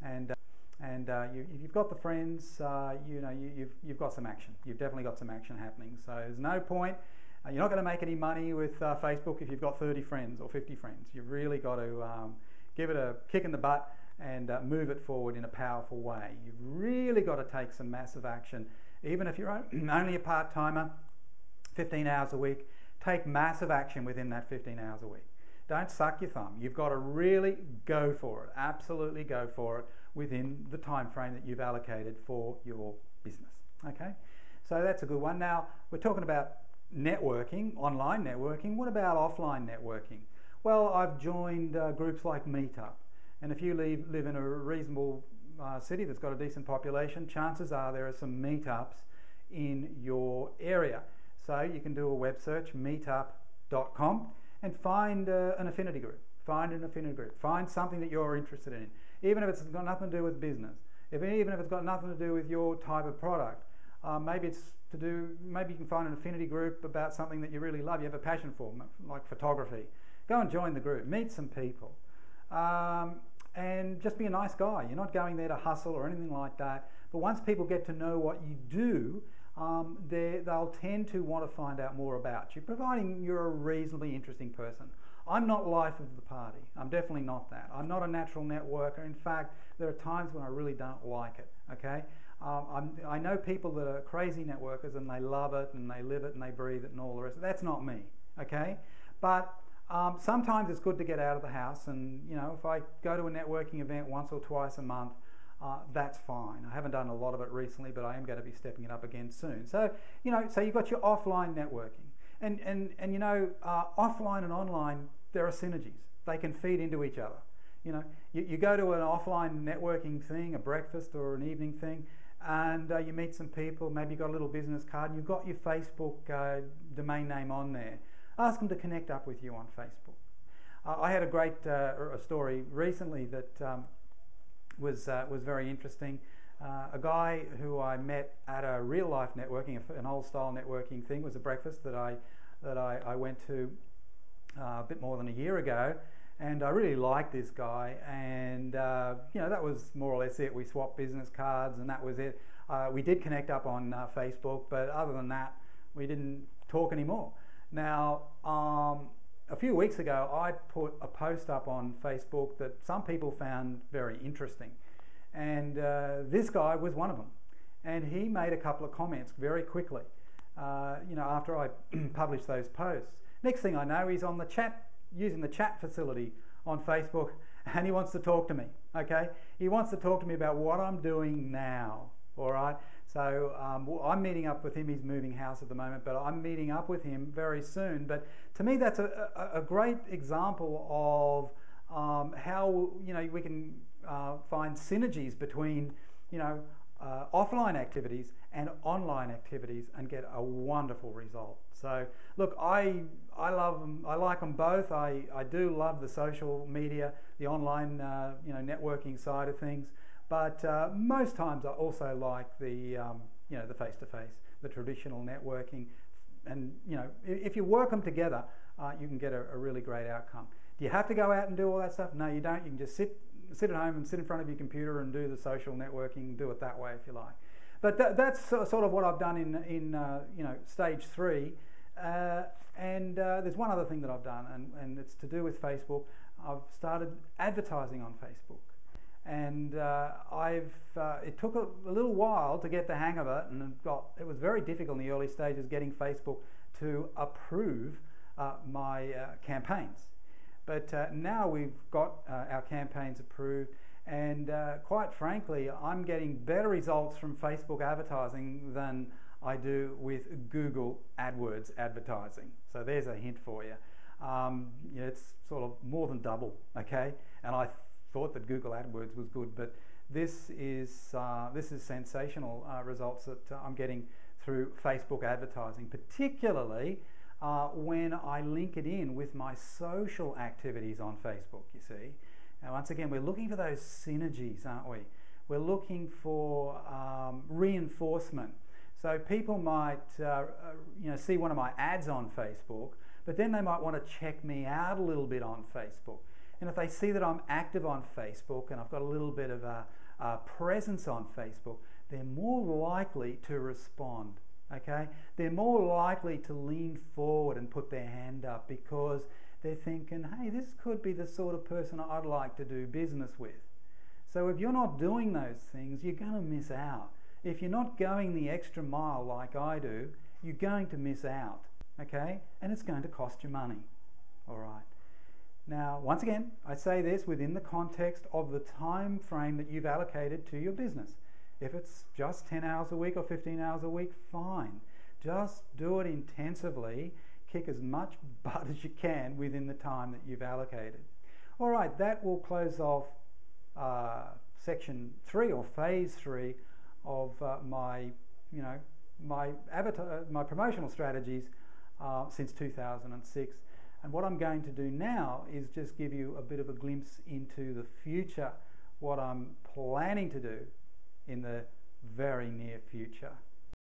you've got the friends, you've got some action. You've definitely got some action happening. So there's no point. You're not going to make any money with Facebook if you've got 30 friends or 50 friends. You've really got to give it a kick in the butt and move it forward in a powerful way. You've really got to take some massive action. Even if you're only a part-timer, 15 hours a week, take massive action within that 15 hours a week. Don't suck your thumb. You've got to really go for it, absolutely go for it within the time frame that you've allocated for your business. Okay, so that's a good one. Now, we're talking about networking, online networking. What about offline networking? Well, I've joined groups like Meetup, and if you live in a reasonable city that's got a decent population, chances are there are some meetups in your area. So you can do a web search, meetup.com, and find an affinity group. Find something that you're interested in, even if it's got nothing to do with business. Even if it's got nothing to do with your type of product. Maybe you can find an affinity group about something that you really love, you have a passion for, like photography. Go and join the group, meet some people, and just be a nice guy. You're not going there to hustle or anything like that. But once people get to know what you do, they'll tend to want to find out more about you, providing you're a reasonably interesting person. I'm not life of the party. I'm definitely not that. I'm not a natural networker. In fact, there are times when I really don't like it, okay? I know people that are crazy networkers and they love it and they live it and they breathe it and all the rest. That's not me, okay? But sometimes it's good to get out of the house, and if I go to a networking event once or twice a month, that's fine. I haven't done a lot of it recently, but I am going to be stepping it up again soon. So so you've got your offline networking, and offline and online, there are synergies. They can feed into each other. You go to an offline networking thing, a breakfast or an evening thing, and you meet some people. Maybe you've got a little business card, and you've got your Facebook domain name on there. Ask them to connect up with you on Facebook. I had a great story recently that was very interesting. A guy who I met at a real life networking, an old style networking thing, was a breakfast that I went to a bit more than a year ago, and I really liked this guy, and that was more or less it. We swapped business cards, and that was it. We did connect up on Facebook, but other than that, we didn't talk anymore. Now, a few weeks ago, I put a post up on Facebook that some people found very interesting, and this guy was one of them. And he made a couple of comments very quickly, after I published those posts. Next thing I know, he's on the chat, using the chat facility on Facebook, and he wants to talk to me, okay? He wants to talk to me about what I'm doing now, all right? So I'm meeting up with him. He's moving house at the moment, but I'm meeting up with him very soon. But to me, that's a great example of how we can find synergies between offline activities and online activities and get a wonderful result. So look, I love them. I like them both. I do love the social media, the online networking side of things. But most times I also like the the face-to-face, the traditional networking, and if you work them together, you can get a really great outcome. Do you have to go out and do all that stuff? No, you don't. You can just sit at home and sit in front of your computer and do the social networking. Do it that way if you like. But that's sort of what I've done in stage 3. And there's one other thing that I've done, and it's to do with Facebook. I've started advertising on Facebook. And it took a little while to get the hang of it, and it was very difficult in the early stages getting Facebook to approve my campaigns. But now we've got our campaigns approved, and quite frankly, I'm getting better results from Facebook advertising than I do with Google AdWords advertising. So there's a hint for you. It's sort of more than double, okay? And I thought that Google AdWords was good, but this is sensational results that I'm getting through Facebook advertising, particularly when I link it in with my social activities on Facebook, you see. Now, once again, we're looking for those synergies, aren't we? We're looking for reinforcement. So people might see one of my ads on Facebook, but then they might want to check me out a little bit on Facebook. And if they see that I'm active on Facebook and I've got a little bit of a presence on Facebook, they're more likely to respond. Okay, they're more likely to lean forward and put their hand up because they're thinking, hey, this could be the sort of person I'd like to do business with. So if you're not doing those things, you're going to miss out. If you're not going the extra mile like I do, you're going to miss out. Okay, and it's going to cost you money. All right. Now, once again, I say this within the context of the time frame that you've allocated to your business. If it's just 10 hours a week or 15 hours a week, fine. Just do it intensively. Kick as much butt as you can within the time that you've allocated. All right, that will close off section 3 or phase 3 of my promotional strategies since 2006. And what I'm going to do now is just give you a bit of a glimpse into the future, what I'm planning to do in the very near future.